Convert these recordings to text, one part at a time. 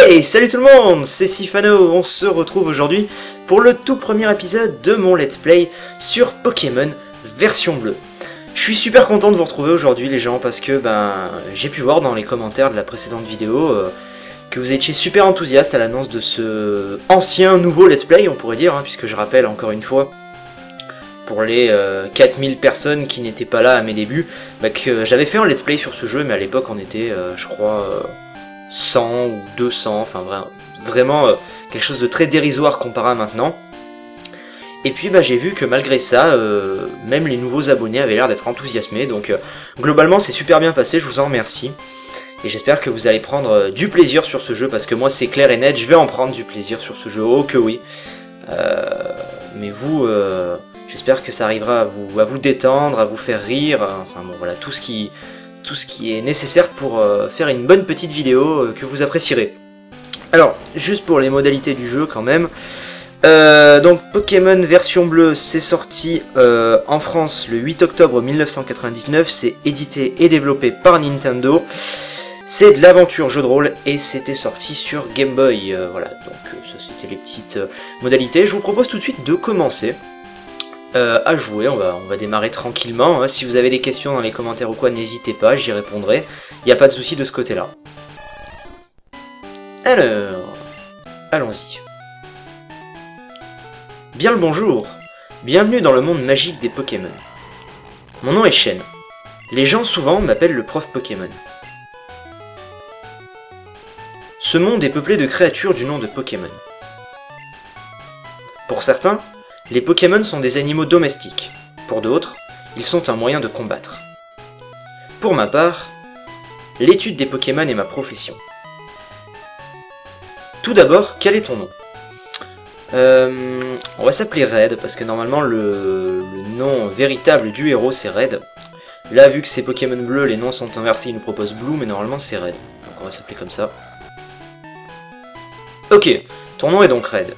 Hey, salut tout le monde, c'est Sifano, on se retrouve aujourd'hui pour le tout premier épisode de mon let's play sur Pokémon version bleue. Je suis super content de vous retrouver aujourd'hui les gens parce que j'ai pu voir dans les commentaires de la précédente vidéo que vous étiez super enthousiastes à l'annonce de ce ancien nouveau let's play, on pourrait dire, puisque je rappelle encore une fois pour les 4000 personnes qui n'étaient pas là à mes débuts, que j'avais fait un let's play sur ce jeu, mais à l'époque on était je crois 100 ou 200, enfin vraiment quelque chose de très dérisoire comparé à maintenant. Et puis j'ai vu que malgré ça, même les nouveaux abonnés avaient l'air d'être enthousiasmés, donc globalement c'est super bien passé, je vous en remercie. Et j'espère que vous allez prendre du plaisir sur ce jeu, parce que moi c'est clair et net, je vais en prendre du plaisir sur ce jeu, oh que oui. Mais vous, j'espère que ça arrivera à vous détendre, à vous faire rire, enfin bon voilà, tout ce qui est nécessaire pour faire une bonne petite vidéo que vous apprécierez. Alors, juste pour les modalités du jeu quand même, donc Pokémon version bleue, c'est sorti en France le 8 octobre 1999, c'est édité et développé par Nintendo, c'est de l'aventure jeu de rôle et c'était sorti sur Game Boy, voilà, donc ça c'était les petites modalités. Je vous propose tout de suite de commencer à jouer, on va démarrer tranquillement, si vous avez des questions dans les commentaires ou quoi, n'hésitez pas, j'y répondrai, il n'y a pas de souci de ce côté-là. Alors, allons-y. Bien le bonjour, bienvenue dans le monde magique des Pokémon. Mon nom est Shen. Les gens souvent m'appellent le prof Pokémon. Ce monde est peuplé de créatures du nom de Pokémon. Pour certains, les Pokémon sont des animaux domestiques. Pour d'autres, ils sont un moyen de combattre. Pour ma part, l'étude des Pokémon est ma profession. Tout d'abord, quel est ton nom ? On va s'appeler Red, parce que normalement le nom véritable du héros c'est Red. Là, vu que c'est Pokémon bleu, les noms sont inversés, il nous propose Blue, mais normalement c'est Red. Donc on va s'appeler comme ça. Ok, ton nom est donc Red.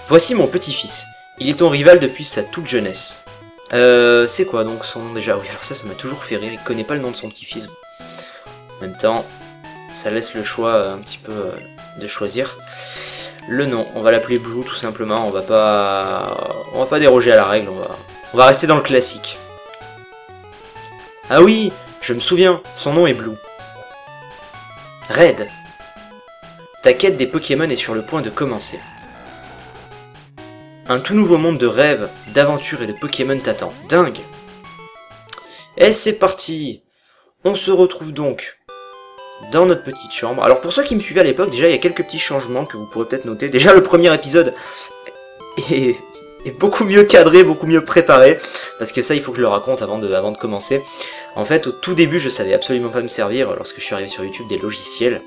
Voici mon petit-fils. Il est ton rival depuis sa toute jeunesse. C'est quoi donc son nom déjà? Oui, alors ça m'a toujours fait rire, il connaît pas le nom de son petit-fils. En même temps, ça laisse le choix un petit peu de choisir. Le nom, on va l'appeler Blue tout simplement, on va pas déroger à la règle, on va rester dans le classique. Ah oui, je me souviens, son nom est Blue. Red. Ta quête des Pokémon est sur le point de commencer. Un tout nouveau monde de rêves, d'aventures et de Pokémon t'attend. Dingue! Et c'est parti! On se retrouve donc dans notre petite chambre. Alors pour ceux qui me suivaient à l'époque, déjà il y a quelques petits changements que vous pourrez peut-être noter. Déjà le premier épisode est beaucoup mieux cadré, beaucoup mieux préparé. Parce que ça il faut que je le raconte avant de commencer. En fait au tout début je savais absolument pas me servir lorsque je suis arrivé sur YouTube des logiciels.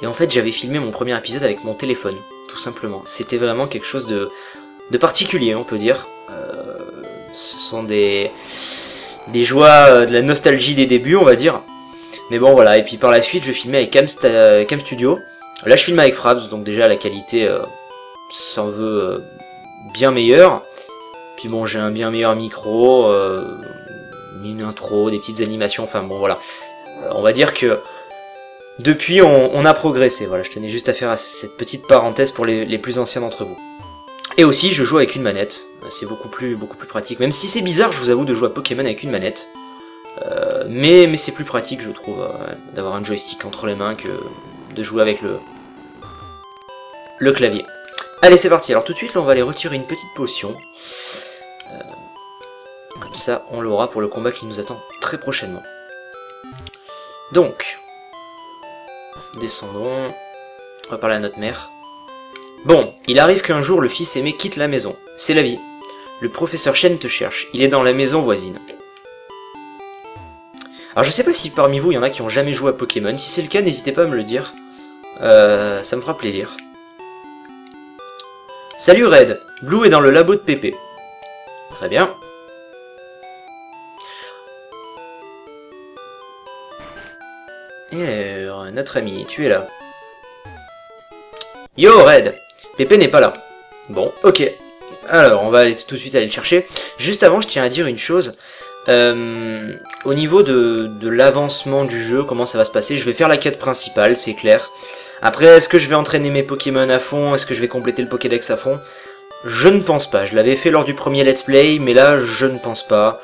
Et en fait j'avais filmé mon premier épisode avec mon téléphone. Tout simplement. C'était vraiment quelque chose de particulier, on peut dire. Ce sont des joies, de la nostalgie des débuts, on va dire. Mais bon, voilà. Et puis par la suite, je filmais avec Cam Studio. Là, je filme avec Fraps, donc déjà la qualité s'en veut bien meilleure. Puis bon, j'ai un bien meilleur micro, une intro, des petites animations, enfin bon, voilà. On va dire que depuis, on a progressé, voilà, je tenais juste à faire cette petite parenthèse pour les plus anciens d'entre vous. Et aussi, je joue avec une manette, c'est beaucoup plus pratique, même si c'est bizarre, je vous avoue, de jouer à Pokémon avec une manette. Mais c'est plus pratique, je trouve, d'avoir un joystick entre les mains que de jouer avec le clavier. Allez, c'est parti, alors tout de suite, là, on va aller retirer une petite potion. Comme ça, on l'aura pour le combat qui nous attend très prochainement. Donc... descendons, on va parler à notre mère. Bon, il arrive qu'un jour le fils aimé quitte la maison. C'est la vie. Le professeur Shen te cherche, il est dans la maison voisine. Alors je sais pas si parmi vous il y en a qui ont jamais joué à Pokémon, si c'est le cas n'hésitez pas à me le dire. Ça me fera plaisir. Salut Red, Blue est dans le labo de Pépé. Très bien. Et alors, notre ami, tu es là. Yo Red, Pépé n'est pas là. Bon, ok. Alors, on va tout de suite aller le chercher. Juste avant, je tiens à dire une chose. Au niveau de l'avancement du jeu, comment ça va se passer, je vais faire la quête principale, c'est clair. Après, est-ce que je vais entraîner mes Pokémon à fond? Est-ce que je vais compléter le Pokédex à fond? Je ne pense pas. Je l'avais fait lors du premier Let's Play, mais là, je ne pense pas.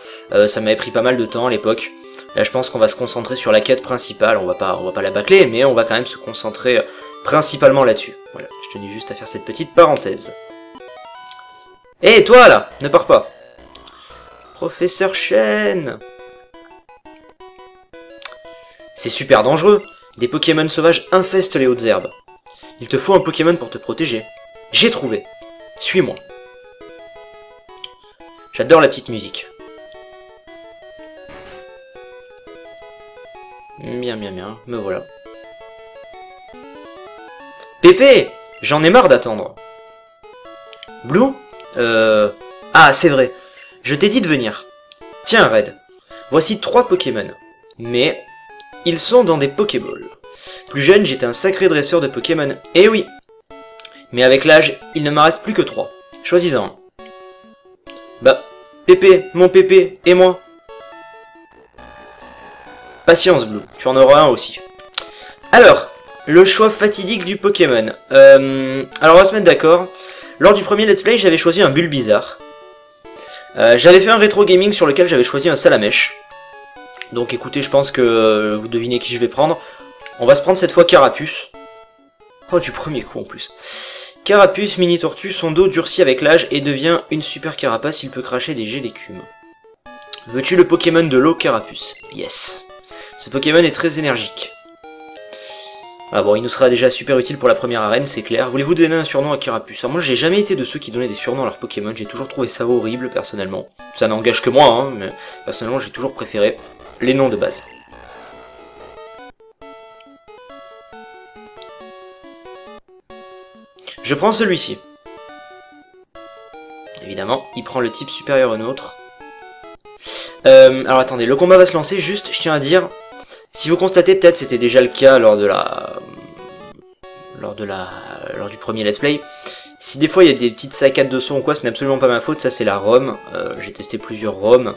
Ça m'avait pris pas mal de temps à l'époque. Là, je pense qu'on va se concentrer sur la quête principale. On va pas la bâcler, mais on va quand même se concentrer principalement là-dessus. Voilà, je tenais juste à faire cette petite parenthèse. Hé, toi, là, ne pars pas. Professeur Chen. C'est super dangereux. Des Pokémon sauvages infestent les hautes herbes. Il te faut un Pokémon pour te protéger. J'ai trouvé. Suis-moi. J'adore la petite musique. Bien, me voilà. Pépé, j'en ai marre d'attendre. Blue? Ah, c'est vrai. Je t'ai dit de venir. Tiens, Red. Voici 3 Pokémon. Mais ils sont dans des Pokéballs. Plus jeune, j'étais un sacré dresseur de Pokémon. Eh oui. Mais avec l'âge, il ne m'en reste plus que 3. Choisis-en un. Bah, Pépé, mon Pépé, et moi. Patience, Blue, tu en auras un aussi. Alors, le choix fatidique du Pokémon. Alors, on va se mettre d'accord. Lors du premier Let's Play, j'avais choisi un Bulbizarre. J'avais fait un rétro gaming sur lequel j'avais choisi un Salamèche. Donc écoutez, je pense que vous devinez qui je vais prendre. On va se prendre cette fois Carapuce. Oh, du premier coup en plus. Carapuce, mini tortue, son dos durcit avec l'âge et devient une super carapace, il peut cracher des jets d'écume. Veux-tu le Pokémon de l'eau Carapuce? Yes. Ce Pokémon est très énergique. Ah bon, il nous sera déjà super utile pour la première arène, c'est clair. Voulez-vous donner un surnom à Carapuce? Alors moi, j'ai jamais été de ceux qui donnaient des surnoms à leurs Pokémon, j'ai toujours trouvé ça horrible, personnellement. Ça n'engage que moi, hein, mais personnellement, j'ai toujours préféré les noms de base. Je prends celui-ci. Évidemment, il prend le type supérieur au nôtre. Alors attendez, le combat va se lancer, juste, je tiens à dire, si vous constatez, peut-être c'était déjà le cas lors du premier let's play, si des fois il y a des petites saccades de son ou quoi, ce n'est absolument pas ma faute, ça c'est la ROM, j'ai testé plusieurs ROM,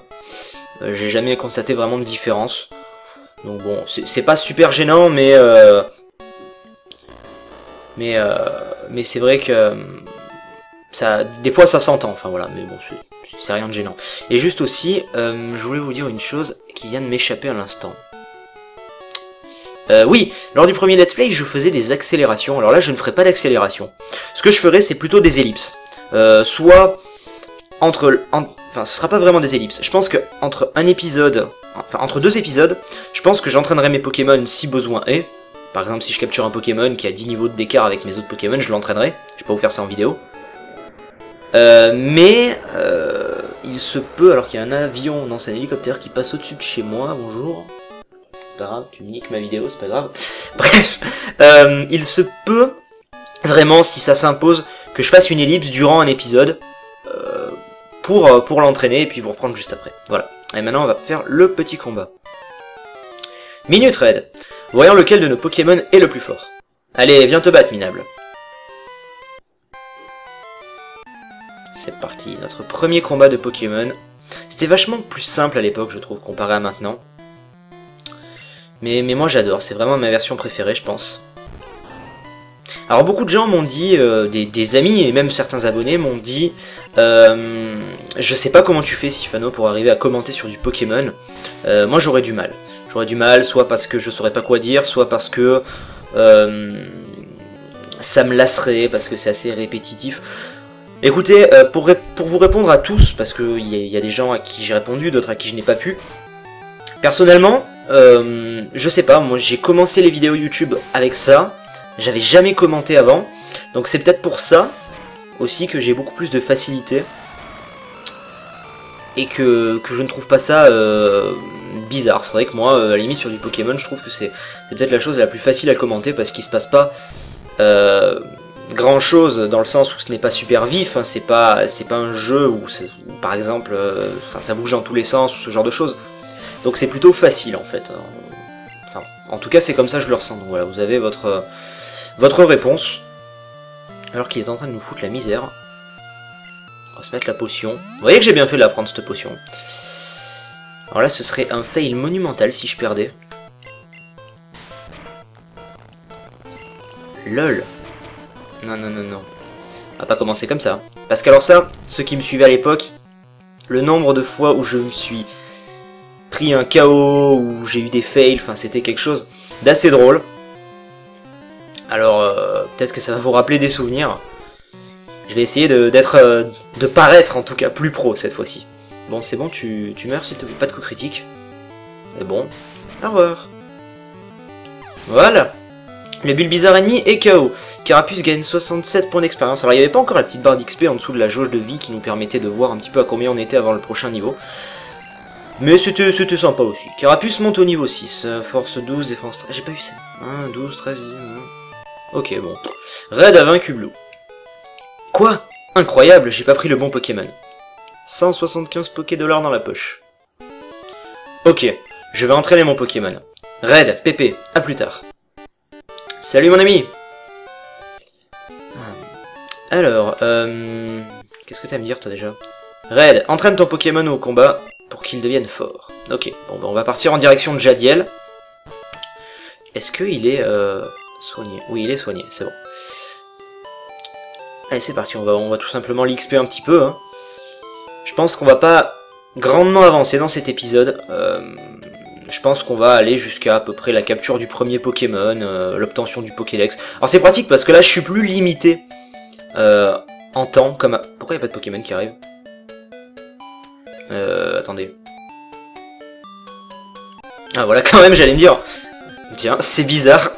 j'ai jamais constaté vraiment de différence, donc bon, c'est pas super gênant, mais c'est vrai que ça, des fois ça s'entend, enfin voilà, mais bon, c'est rien de gênant. Et juste aussi, je voulais vous dire une chose qui vient de m'échapper à l'instant. Oui, lors du premier let's play, je faisais des accélérations. Alors là, je ne ferai pas d'accélération. Ce que je ferai, c'est plutôt des ellipses. Soit enfin, ce sera pas vraiment des ellipses. Je pense que entre entre 2 épisodes, je pense que j'entraînerai mes Pokémon si besoin est. Par exemple, si je capture un Pokémon qui a 10 niveaux d'écart avec mes autres Pokémon, je l'entraînerai. Je vais pas vous faire ça en vidéo. Il se peut, alors qu'il y a un avion, non c'est un hélicoptère qui passe au-dessus de chez moi, bonjour. C'est pas grave, tu me niques ma vidéo, c'est pas grave. Bref, il se peut, vraiment, si ça s'impose, que je fasse une ellipse durant un épisode, pour l'entraîner et puis vous reprendre juste après. Voilà, et maintenant on va faire le petit combat. Minute Red, voyons lequel de nos Pokémon est le plus fort. Allez, viens te battre, minable. C'est parti, notre premier combat de Pokémon. C'était vachement plus simple à l'époque, je trouve, comparé à maintenant. Mais moi j'adore, c'est vraiment ma version préférée, je pense. Alors beaucoup de gens m'ont dit, des amis et même certains abonnés m'ont dit, je sais pas comment tu fais, Sifano, pour arriver à commenter sur du Pokémon. Moi j'aurais du mal. J'aurais du mal, soit parce que je saurais pas quoi dire, soit parce que ça me lasserait, parce que c'est assez répétitif. Écoutez, pour vous répondre à tous, parce qu'il y a des gens à qui j'ai répondu, d'autres à qui je n'ai pas pu, personnellement, je sais pas, moi j'ai commencé les vidéos YouTube avec ça, j'avais jamais commenté avant, donc c'est peut-être pour ça aussi que j'ai beaucoup plus de facilité, et que je ne trouve pas ça bizarre. C'est vrai que moi, à la limite sur du Pokémon, je trouve que c'est peut-être la chose la plus facile à commenter, parce qu'il se passe pas grand chose dans le sens où ce n'est pas super vif, hein, c'est pas un jeu où par exemple ça bouge dans tous les sens ou ce genre de choses, donc c'est plutôt facile en fait. Enfin, en tout cas c'est comme ça que je le ressens. Donc voilà, vous avez votre réponse, alors qu'il est en train de nous foutre la misère. On va se mettre la potion. Vous voyez que j'ai bien fait de la prendre cette potion. Alors là, ce serait un fail monumental si je perdais. LOL. Non, non, non, non. On va pas commencer comme ça. Parce qu'alors ça, ceux qui me suivaient à l'époque, le nombre de fois où je me suis pris un KO, où j'ai eu des fails, enfin c'était quelque chose d'assez drôle. Alors, peut-être que ça va vous rappeler des souvenirs. Je vais essayer de paraître en tout cas plus pro cette fois-ci. Bon, c'est bon, tu meurs s'il te plaît, pas de coup critique. Mais bon, au revoir. Voilà. Le Bulbizarre ennemi est KO. Carapuce gagne 67 points d'expérience. Alors il n'y avait pas encore la petite barre d'XP en dessous de la jauge de vie qui nous permettait de voir un petit peu à combien on était avant le prochain niveau. Mais c'était sympa aussi. Carapuce monte au niveau 6. Force 12, défense 13. J'ai pas eu ça. 1, 12, 13, 10. Ok, bon. Raid a vaincu Blue. Quoi? Incroyable, j'ai pas pris le bon Pokémon. 175 Poké-dollars dans la poche. Ok, je vais entraîner mon Pokémon. Raid, Pépé, à plus tard. Salut mon ami. Alors, qu'est-ce que t'as à me dire toi déjà? Raid, entraîne ton Pokémon au combat pour qu'il devienne fort. Ok, bon bah on va partir en direction de Jadiel. Est-ce qu'il est soigné? Oui, il est soigné, c'est bon. Allez, c'est parti, on va tout simplement l'XP un petit peu. Hein. Je pense qu'on va pas grandement avancer dans cet épisode. Je pense qu'on va aller jusqu'à à peu près la capture du premier Pokémon, l'obtention du Pokédex. Alors c'est pratique parce que là je suis plus limité en temps. Comme Pourquoi il n'y a pas de Pokémon qui arrive? Attendez. Ah voilà, quand même, j'allais me dire. Tiens, c'est bizarre.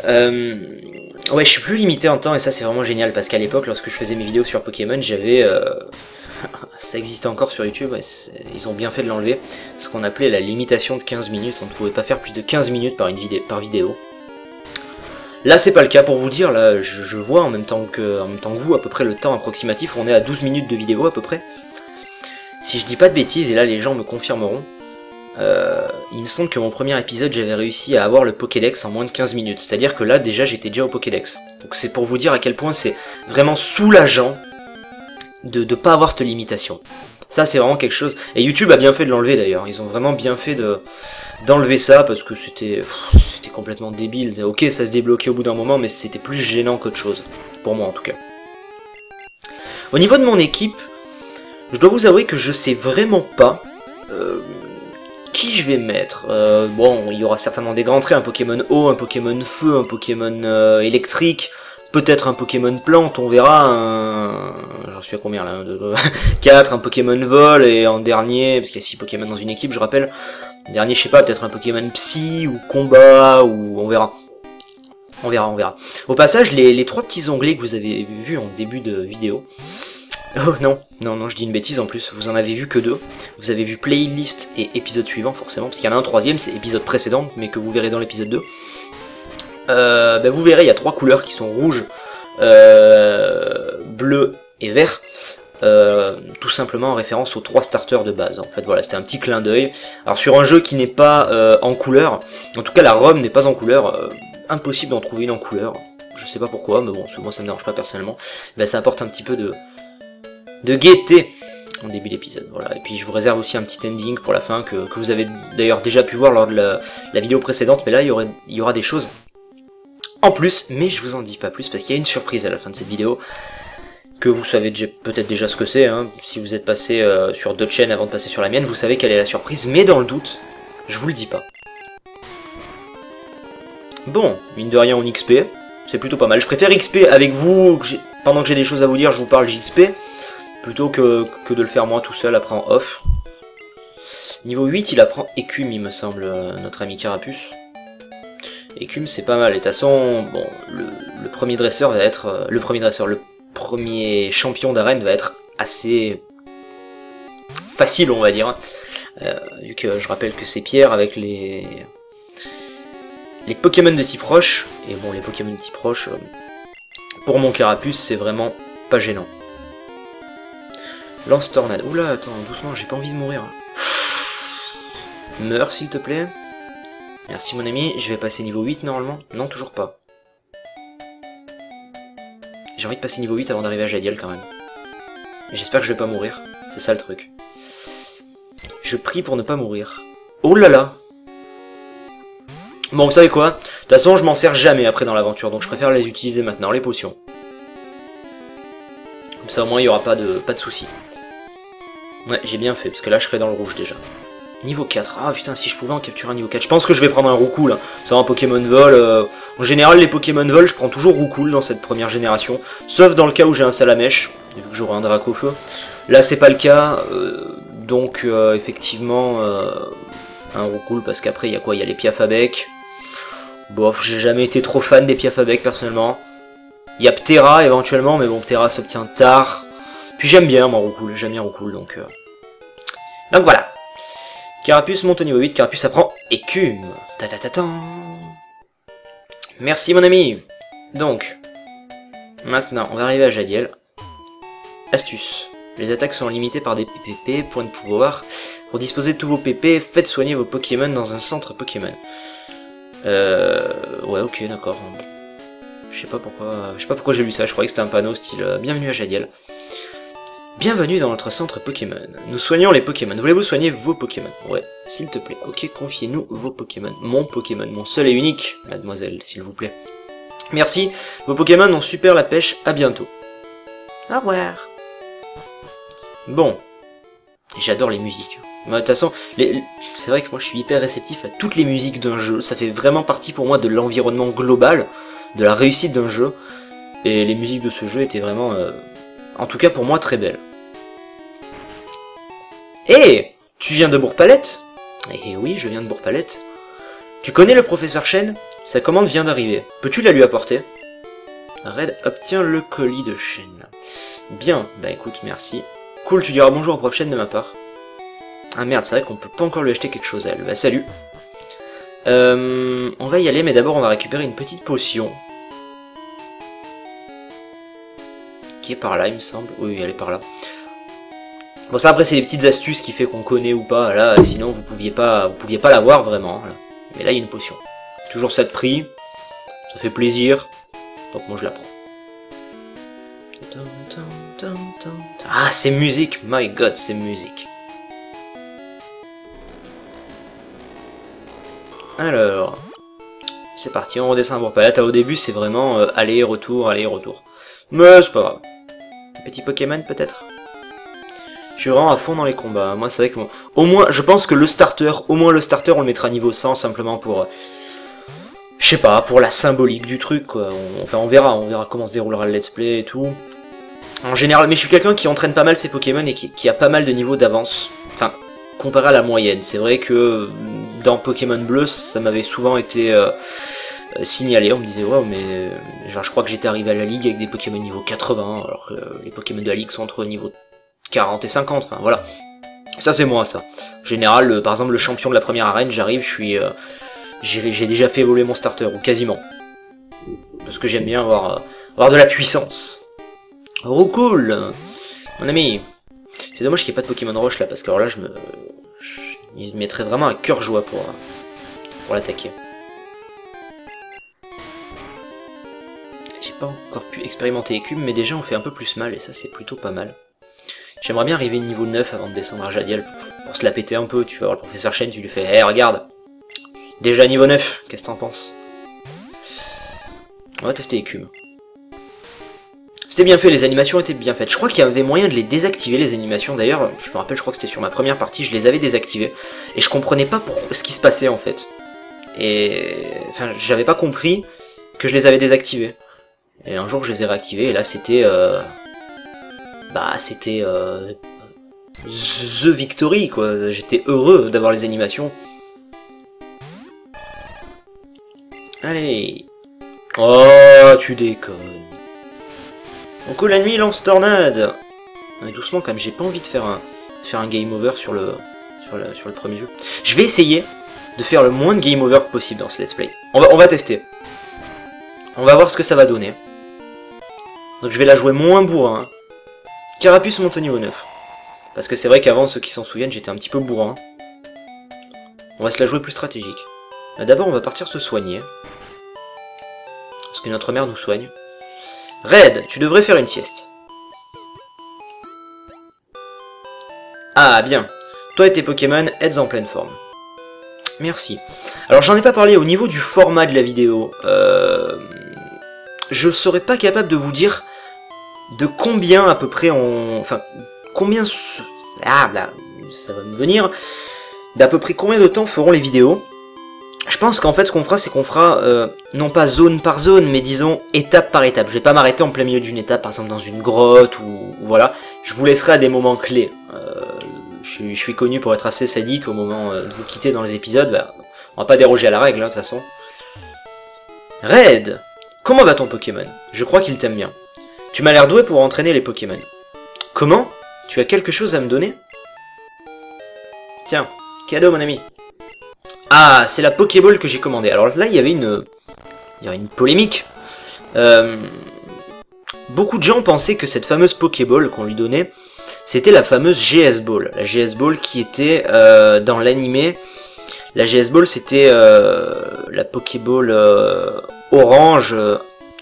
Ouais, je suis plus limité en temps et ça c'est vraiment génial parce qu'à l'époque, lorsque je faisais mes vidéos sur Pokémon, j'avais... ça existait encore sur YouTube, ouais, ils ont bien fait de l'enlever. Ce qu'on appelait la limitation de 15 minutes, on ne pouvait pas faire plus de 15 minutes par vidéo. Là c'est pas le cas, pour vous dire, là je vois en même temps que vous à peu près le temps approximatif, on est à 12 minutes de vidéo à peu près. Si je dis pas de bêtises, et là les gens me confirmeront, il me semble que mon premier épisode j'avais réussi à avoir le Pokédex en moins de 15 minutes, c'est-à-dire que là déjà j'étais déjà au Pokédex. Donc c'est pour vous dire à quel point c'est vraiment soulageant de pas avoir cette limitation. Ça c'est vraiment quelque chose, et YouTube a bien fait de l'enlever d'ailleurs, ils ont vraiment bien fait d'enlever ça parce que c'était complètement débile. Ok, ça se débloquait au bout d'un moment, mais c'était plus gênant qu'autre chose, pour moi en tout cas. Au niveau de mon équipe, je dois vous avouer que je sais vraiment pas qui je vais mettre. Bon, il y aura certainement des grands traits, un Pokémon eau, un Pokémon feu, un Pokémon électrique, peut-être un Pokémon plante, on verra. J'en suis à combien là? 1, 2, 3, 4, un Pokémon vol, et en dernier, parce qu'il y a 6 Pokémon dans une équipe, je rappelle. En dernier, je sais pas, peut-être un Pokémon psy, ou combat, ou on verra. On verra. Au passage, les 3 petits onglets que vous avez vus en début de vidéo... Oh non, je dis une bêtise en plus, vous en avez vu que 2. Vous avez vu playlist et épisode suivant forcément, parce qu'il y en a un troisième, c'est épisode précédent, mais que vous verrez dans l'épisode 2. Ben vous verrez, il y a 3 couleurs qui sont rouge, bleu et vert. Tout simplement en référence aux 3 starters de base. En fait, voilà, c'était un petit clin d'œil. Alors sur un jeu qui n'est pas en couleur, en tout cas la ROM n'est pas en couleur, impossible d'en trouver une en couleur. Je sais pas pourquoi, mais bon, moi ça me dérange pas personnellement. Ben, ça apporte un petit peu de gaieté en début d'épisode, voilà. Et puis je vous réserve aussi un petit ending pour la fin que vous avez d'ailleurs déjà pu voir lors de la vidéo précédente, mais là il y aura des choses en plus, mais je vous en dis pas plus parce qu'il y a une surprise à la fin de cette vidéo que vous savez peut-être déjà ce que c'est, hein. Si vous êtes passé sur d'autres chaînes avant de passer sur la mienne, vous savez quelle est la surprise, mais dans le doute, je vous le dis pas. Bon, mine de rien on XP, c'est plutôt pas mal. Je préfère XP avec vous, pendant que j'ai des choses à vous dire, je vous parle j'XP, plutôt que de le faire moi tout seul après en off. Niveau 8, il apprend Écume, il me semble, notre ami Carapuce. Écume, c'est pas mal. Et de toute façon, bon, le premier dresseur va être... le premier champion d'arène va être assez facile, on va dire. Vu que je rappelle que c'est Pierre avec les Pokémon de type roche. Et bon, les Pokémon de type roche, pour mon Carapuce, c'est vraiment pas gênant. Lance tornade. Oula, attends, doucement, j'ai pas envie de mourir. Meurs, s'il te plaît. Merci, mon ami. Je vais passer niveau 8, normalement. Non, toujours pas. J'ai envie de passer niveau 8 avant d'arriver à Jadiel, quand même. J'espère que je vais pas mourir. C'est ça, le truc. Je prie pour ne pas mourir. Oh là là. Bon, vous savez quoi? De toute façon, je m'en sers jamais après dans l'aventure, donc je préfère les utiliser maintenant, les potions. Comme ça, au moins, il n'y aura pas de soucis. Ouais, j'ai bien fait, parce que là, je serai dans le rouge déjà. Niveau 4. Ah putain, si je pouvais en capturer un niveau 4. Je pense que je vais prendre un Roucoule. Hein. C'est un Pokémon Vol. En général, les Pokémon Vol, je prends toujours Roucoule dans cette première génération. Sauf dans le cas où j'ai un Salamèche, vu que j'aurai un Dracofeu. Là, c'est pas le cas. Donc, effectivement, un Roucoule, parce qu'après, il y a quoi? Il y a les Piafabec. Bof, j'ai jamais été trop fan des Piafabec, personnellement. Il y a Ptera, éventuellement, mais bon, Ptera s'obtient tard. Puis j'aime bien, moi, Roucoule. J'aime bien Roucoule, donc voilà. Carapuce monte au niveau 8, Carapuce apprend Écume. Ta-ta-ta-tan. Merci mon ami. Donc, maintenant, on va arriver à Jadiel. Astuce. Les attaques sont limitées par des PPP, points de pouvoir. Pour disposer de tous vos PP, faites soigner vos Pokémon dans un centre Pokémon. Ouais, ok, d'accord. Je sais pas pourquoi j'ai lu ça, je croyais que c'était un panneau style bienvenue à Jadiel. Bienvenue dans notre centre Pokémon. Nous soignons les Pokémon. Voulez-vous soigner vos Pokémon? Ouais, s'il te plaît. Ok, confiez-nous vos Pokémon. Mon Pokémon, mon seul et unique, mademoiselle, s'il vous plaît. Merci. Vos Pokémon ont super la pêche. À bientôt. Au revoir. Bon. J'adore les musiques. De toute façon, c'est vrai que moi je suis hyper réceptif à toutes les musiques d'un jeu. Ça fait vraiment partie pour moi de l'environnement global, de la réussite d'un jeu. Et les musiques de ce jeu étaient vraiment, en tout cas pour moi, très belles. Hé, tu viens de Bourg-Palette? Eh oui, je viens de Bourg-Palette. Tu connais le professeur Chen? Sa commande vient d'arriver. Peux-tu la lui apporter? Red obtient le colis de Chen. Bien, bah écoute, merci. Cool, tu diras bonjour au prof Chen de ma part. Ah merde, c'est vrai qu'on peut pas encore lui acheter quelque chose à elle. Bah salut. On va y aller, mais d'abord on va récupérer une petite potion. Qui est par là, il me semble. Oui, elle est par là. Bon, ça après c'est les petites astuces qui fait qu'on connaît ou pas. Là, sinon vous pouviez pas l'avoir vraiment. Là. Mais là il y a une potion. Toujours ça de prix. Ça fait plaisir. Donc moi je la prends. Ah, c'est musique. My God, c'est musique. Alors, c'est parti, on redescend à Bourg-Palette. Au début, c'est vraiment aller-retour, aller-retour. Mais c'est pas grave. Petit Pokémon, peut-être. Je suis vraiment à fond dans les combats. Moi, c'est vrai que... Au moins, je pense que le starter, on le mettra à niveau 100, simplement pour... je sais pas, pour la symbolique du truc, quoi. Enfin, on verra comment se déroulera le let's play et tout. En général, mais je suis quelqu'un qui entraîne pas mal ses Pokémon et qui a pas mal de niveaux d'avance. Enfin, comparé à la moyenne. C'est vrai que dans Pokémon Bleu, ça m'avait souvent été signalé. On me disait, ouais, mais genre, je crois que j'étais arrivé à la Ligue avec des Pokémon niveau 80, alors que les Pokémon de la Ligue sont entre niveau 40 et 50. Enfin, voilà. Ça, c'est moi, ça. En général, par exemple, le champion de la première arène, j'arrive, je suis... j'ai déjà fait évoluer mon starter, ou quasiment. Parce que j'aime bien avoir de la puissance. Oh cool, mon ami. C'est dommage qu'il n'y ait pas de Pokémon Roche là, parce que alors là, il me mettrait vraiment un cœur joie pour l'attaquer. J'ai pas encore pu expérimenter Écume, mais déjà on fait un peu plus mal, et ça c'est plutôt pas mal. J'aimerais bien arriver niveau 9 avant de descendre à Jadiel, pour se la péter un peu. Tu vas voir le professeur Chen, tu lui fais, hey, regarde, déjà niveau 9, qu'est-ce que t'en penses? On va tester Écume. C'était bien fait, les animations étaient bien faites. Je crois qu'il y avait moyen de les désactiver, les animations. D'ailleurs, je me rappelle, je crois que c'était sur ma première partie, je les avais désactivées. Et je comprenais pas ce qui se passait, en fait. Et... enfin, j'avais pas compris que je les avais désactivées. Et un jour, je les ai réactivées, et là, c'était... bah, c'était... The Victory, quoi. J'étais heureux d'avoir les animations. Allez. Oh, tu déconnes. Donc la nuit lance tornade. Mais doucement quand même, j'ai pas envie de faire un game over sur le premier jeu. Je vais essayer de faire le moins de game over possible dans ce let's play. On va tester. On va voir ce que ça va donner. Donc je vais la jouer moins bourrin. Carapuce monte au niveau 9. Parce que c'est vrai qu'avant, ceux qui s'en souviennent, j'étais un petit peu bourrin. On va se la jouer plus stratégique. D'abord on va partir se soigner. Parce que notre mère nous soigne. Red, tu devrais faire une sieste. Ah, bien. Toi et tes Pokémon, êtes en pleine forme. Merci. Alors j'en ai pas parlé au niveau du format de la vidéo. Je serais pas capable de vous dire de combien à peu près on... Enfin, combien... Ah, là, ça va me venir. D'à peu près combien de temps feront les vidéos. Je pense qu'en fait ce qu'on fera, c'est qu'on fera non pas zone par zone, mais disons étape par étape. Je vais pas m'arrêter en plein milieu d'une étape, par exemple dans une grotte ou voilà. Je vous laisserai à des moments clés. Je suis connu pour être assez sadique au moment de vous quitter dans les épisodes. Bah, on va pas déroger à la règle, hein, de toute façon. Red, comment va ton Pokémon? Je crois qu'il t'aime bien. Tu m'as l'air doué pour entraîner les Pokémon. Comment? Tu as quelque chose à me donner? Tiens, cadeau mon ami. Ah, c'est la Pokéball que j'ai commandée. Alors là, il y avait une polémique. Beaucoup de gens pensaient que cette fameuse Pokéball qu'on lui donnait, c'était la fameuse GS Ball. La GS Ball qui était dans l'animé. La GS Ball, c'était la Pokéball orange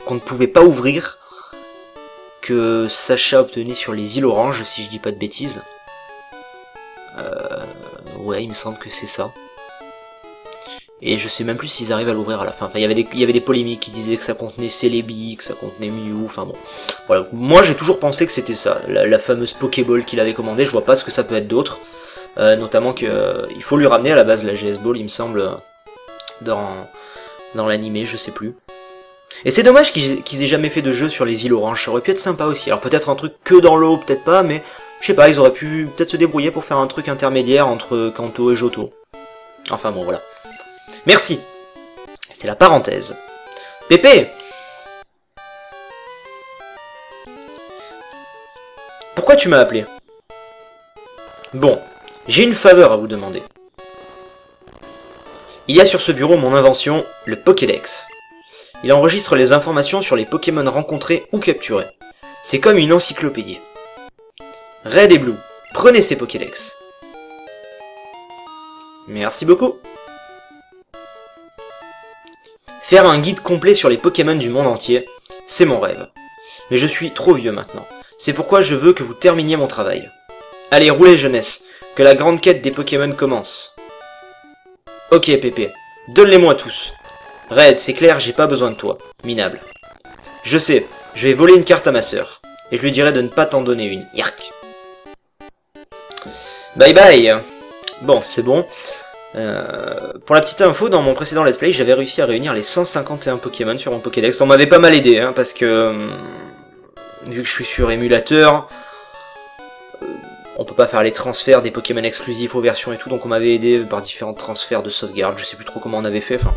qu'on ne pouvait pas ouvrir, que Sacha obtenait sur les îles Oranges, si je dis pas de bêtises. Ouais, il me semble que c'est ça. Et je sais même plus s'ils arrivent à l'ouvrir à la fin. Enfin, il y avait des polémiques qui disaient que ça contenait Celebi, que ça contenait Mew, enfin bon. Voilà. Moi, j'ai toujours pensé que c'était ça, la fameuse Pokéball qu'il avait commandée. Je vois pas ce que ça peut être d'autre. Notamment que il faut lui ramener à la base la GS Ball, il me semble, dans l'animé, je sais plus. Et c'est dommage qu'ils aient jamais fait de jeu sur les îles Oranges. Ça aurait pu être sympa aussi. Alors peut-être un truc que dans l'eau, peut-être pas, mais je sais pas, ils auraient pu peut-être se débrouiller pour faire un truc intermédiaire entre Kanto et Johto. Enfin bon, voilà. Merci. C'était la parenthèse. Pépé! Pourquoi tu m'as appelé? Bon, j'ai une faveur à vous demander. Il y a sur ce bureau mon invention, le Pokédex. Il enregistre les informations sur les Pokémon rencontrés ou capturés. C'est comme une encyclopédie. Red et Blue, prenez ces Pokédex. Merci beaucoup. Faire un guide complet sur les Pokémon du monde entier, c'est mon rêve. Mais je suis trop vieux maintenant. C'est pourquoi je veux que vous terminiez mon travail. Allez, roulez jeunesse, que la grande quête des Pokémon commence. Ok Pépé, donne-les-moi tous. Red, c'est clair, j'ai pas besoin de toi. Minable. Je sais, je vais voler une carte à ma sœur. Et je lui dirai de ne pas t'en donner une. Yark. Bye bye. Bon, c'est bon. Pour la petite info, dans mon précédent let's play, j'avais réussi à réunir les 151 Pokémon sur mon Pokédex. On m'avait pas mal aidé, hein, parce que vu que je suis sur émulateur, on peut pas faire les transferts des Pokémon exclusifs aux versions et tout, donc on m'avait aidé par différents transferts de sauvegarde. Je sais plus trop comment on avait fait. Enfin,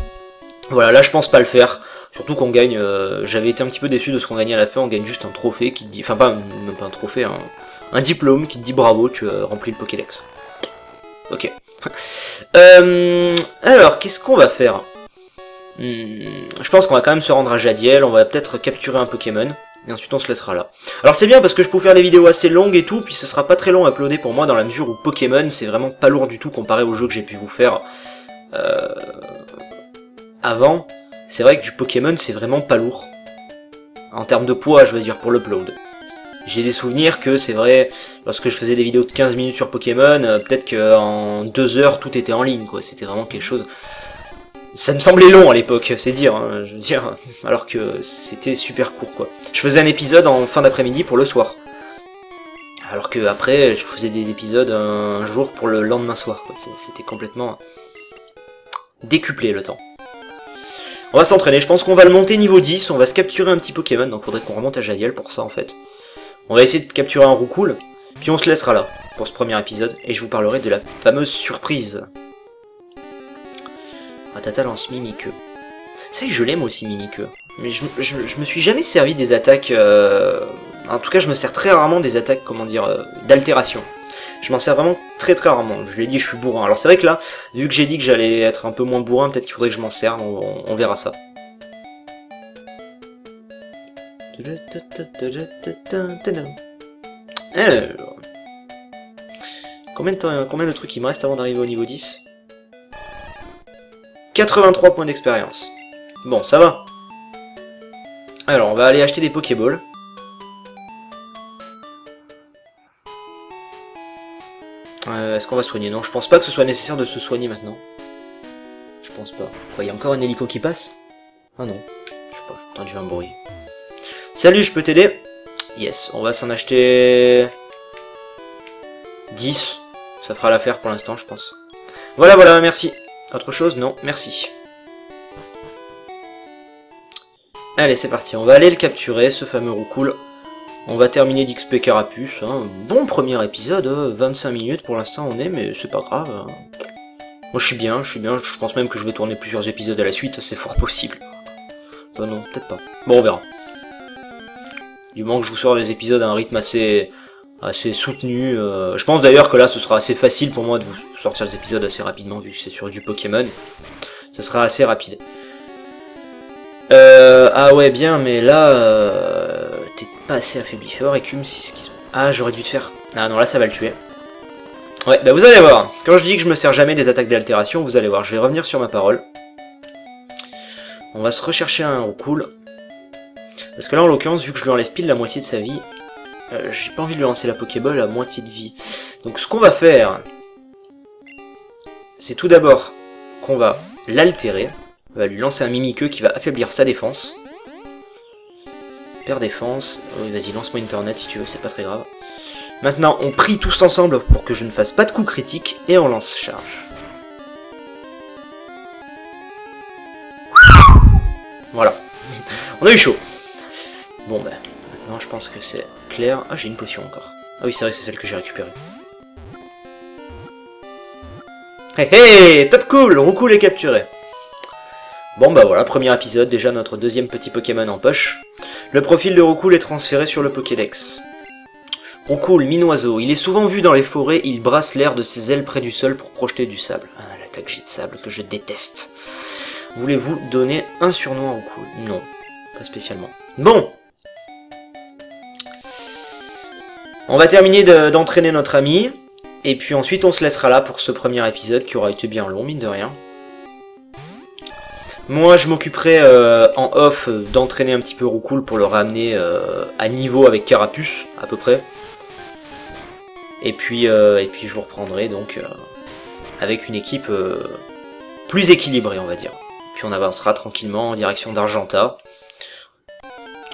voilà, là je pense pas le faire. Surtout qu'on gagne. J'avais été un petit peu déçu de ce qu'on gagnait à la fin. On gagne juste un trophée qui te dit, enfin pas même pas un trophée, un diplôme qui te dit bravo, tu as rempli le Pokédex. Ok. Alors, qu'est-ce qu'on va faire? Je pense qu'on va quand même se rendre à Jadiel, on va peut-être capturer un Pokémon, et ensuite on se laissera là. Alors c'est bien parce que je peux faire des vidéos assez longues et tout, puis ce sera pas très long à uploader pour moi, dans la mesure où Pokémon c'est vraiment pas lourd du tout comparé aux jeux que j'ai pu vous faire avant. C'est vrai que du Pokémon c'est vraiment pas lourd. En termes de poids, je veux dire, pour l'upload. J'ai des souvenirs que, c'est vrai, lorsque je faisais des vidéos de 15 minutes sur Pokémon, peut-être qu'en 2 heures, tout était en ligne, quoi. C'était vraiment quelque chose... Ça me semblait long à l'époque, c'est dire, hein, je veux dire, alors que c'était super court, quoi. Je faisais un épisode en fin d'après-midi pour le soir. Alors que après, je faisais des épisodes un jour pour le lendemain soir, quoi. C'était complètement décuplé, le temps. On va s'entraîner, je pense qu'on va le monter niveau 10, on va se capturer un petit Pokémon, donc faudrait qu'on remonte à Jadiel pour ça, en fait. On va essayer de capturer un Roucoule, puis on se laissera là pour ce premier épisode, et je vous parlerai de la fameuse surprise. Rattata lance Mimikyu. C'est vrai que je l'aime aussi Mimikyu, mais je me suis jamais servi des attaques... En tout cas, je me sers très rarement des attaques, comment dire, d'altération. Je m'en sers vraiment très rarement. Je l'ai dit, je suis bourrin. Alors c'est vrai que là, vu que j'ai dit que j'allais être un peu moins bourrin, peut-être qu'il faudrait que je m'en serve, on verra ça. Alors, combien de trucs il me reste avant d'arriver au niveau 10? 83 points d'expérience. Bon, ça va. Alors, on va aller acheter des Pokéballs. Est-ce qu'on va soigner? Non, je pense pas que ce soit nécessaire de se soigner maintenant. Je pense pas. Quoi, il y a encore un hélico qui passe? Ah non. Je sais pas, j'ai entendu un bruit. Salut, je peux t'aider? Yes, on va s'en acheter... 10. Ça fera l'affaire pour l'instant, je pense. Voilà, voilà, merci. Autre chose? Non, merci. Allez, c'est parti. On va aller le capturer, ce fameux roucoule. On va terminer d'XP Carapuce. Hein. Bon premier épisode, 25 minutes pour l'instant on est, mais c'est pas grave. Hein. Moi je suis bien. Je pense même que je vais tourner plusieurs épisodes à la suite, c'est fort possible. Non, peut-être pas. Bon, on verra. Du moment que je vous sors des épisodes à un rythme assez soutenu. Je pense d'ailleurs que là ce sera assez facile pour moi de vous sortir des épisodes assez rapidement, vu que c'est sur du Pokémon. Ce sera assez rapide. Ah ouais, bien, mais là... t'es pas assez affaibli. Fais voir, écume, si ce qui se... Ah, j'aurais dû te faire... Ah non, là ça va le tuer. Ouais, bah vous allez voir. Quand je dis que je me sers jamais des attaques d'altération, vous allez voir, je vais revenir sur ma parole. On va se rechercher un roucoule. Parce que là, en l'occurrence, vu que je lui enlève pile la moitié de sa vie, j'ai pas envie de lui lancer la Pokéball à moitié de vie. Donc ce qu'on va faire, c'est tout d'abord qu'on va l'altérer. On va lui lancer un Mimiqueux qui va affaiblir sa défense. Perd défense. Oui, vas-y, lance-moi Internet si tu veux, c'est pas très grave. Maintenant, on prie tous ensemble pour que je ne fasse pas de coup critique et on lance charge. Voilà. On a eu chaud. Bon, bah, maintenant je pense que c'est clair. Ah, j'ai une potion encore. Ah oui, c'est vrai que c'est celle que j'ai récupérée. Hey, hey, top cool, Roucoule est capturé. Bon bah voilà, premier épisode, déjà notre deuxième petit Pokémon en poche. Le profil de Roucoule est transféré sur le Pokédex. Roucoule, mine-oiseau, il est souvent vu dans les forêts, il brasse l'air de ses ailes près du sol pour projeter du sable. Ah, l'attaque jet de sable que je déteste. Voulez-vous donner un surnom à Roucoule? Non, pas spécialement. Bon, on va terminer d'entraîner notre ami, et puis ensuite on se laissera là pour ce premier épisode qui aura été bien long, mine de rien. Moi, je m'occuperai en off d'entraîner un petit peu Roucoule pour le ramener à niveau avec Carapuce, à peu près. Et puis je vous reprendrai donc avec une équipe plus équilibrée, on va dire. Puis on avancera tranquillement en direction d'Argenta.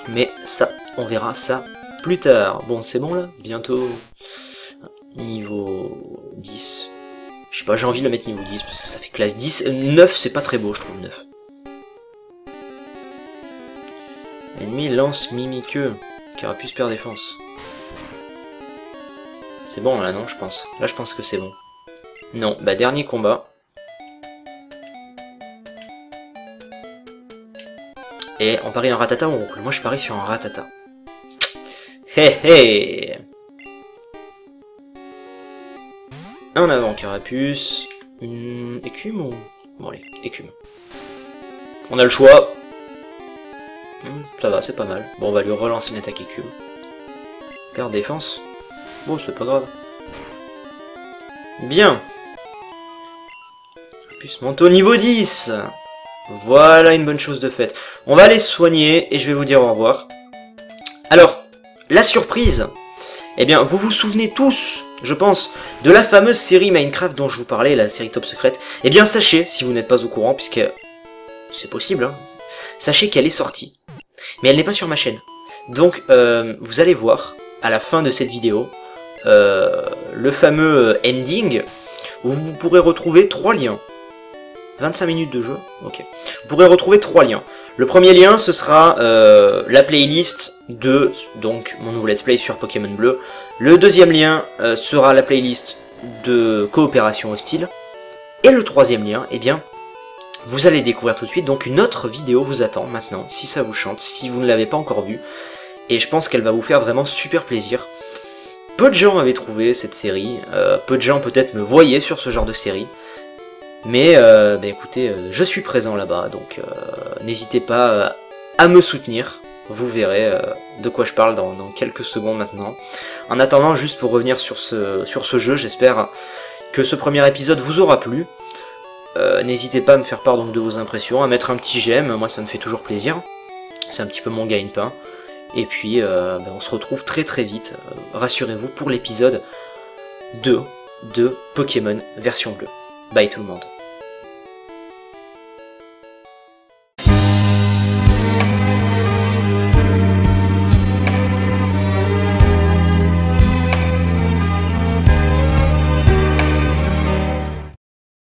Mais ça, on verra ça plus tard. Bon, c'est bon là? Bientôt niveau 10. Je sais pas, j'ai envie de le mettre niveau 10 parce que ça fait classe 10. 9, c'est pas très beau, je trouve, 9. Ennemi lance Mimiqueux. Carapuce perd défense. C'est bon là, non, je pense. Là, je pense que c'est bon. Non, bah dernier combat. Et on parie un Rattata ou un Roucoule? Moi, je parie sur un Rattata. Hé hé. En avant, Carapuce. Écume ou... Bon, allez, écume. On a le choix. Ça va, c'est pas mal. Bon, on va lui relancer une attaque écume. Perd défense. Bon, c'est pas grave. Bien. Plus monte au niveau 10. Voilà une bonne chose de faite. On va aller se soigner et je vais vous dire au revoir. Alors, la surprise. Eh bien, vous vous souvenez tous, je pense, de la fameuse série Minecraft dont je vous parlais, la série Top Secret. Eh bien, sachez, si vous n'êtes pas au courant, puisque c'est possible, hein, sachez qu'elle est sortie. Mais elle n'est pas sur ma chaîne. Donc, vous allez voir, à la fin de cette vidéo, le fameux ending, où vous pourrez retrouver 3 liens. 25 minutes de jeu, ok. Vous pourrez retrouver 3 liens. Le premier lien, ce sera la playlist de donc mon nouveau let's play sur Pokémon Bleu. Le deuxième lien sera la playlist de coopération hostile. Et le troisième lien, eh bien, vous allez découvrir tout de suite. Donc une autre vidéo vous attend maintenant, si ça vous chante, si vous ne l'avez pas encore vue. Et je pense qu'elle va vous faire vraiment super plaisir. Peu de gens avaient trouvé cette série, peu de gens peut-être me voyaient sur ce genre de série. Mais bah écoutez, je suis présent là-bas, donc n'hésitez pas à me soutenir. Vous verrez de quoi je parle dans quelques secondes maintenant. En attendant, juste pour revenir sur ce jeu, j'espère que ce premier épisode vous aura plu. N'hésitez pas à me faire part donc de vos impressions, à mettre un petit j'aime, moi ça me fait toujours plaisir. C'est un petit peu mon gagne-pain. Et puis on se retrouve très très vite, rassurez-vous, pour l'épisode 2 de Pokémon version bleue. Bye tout le monde.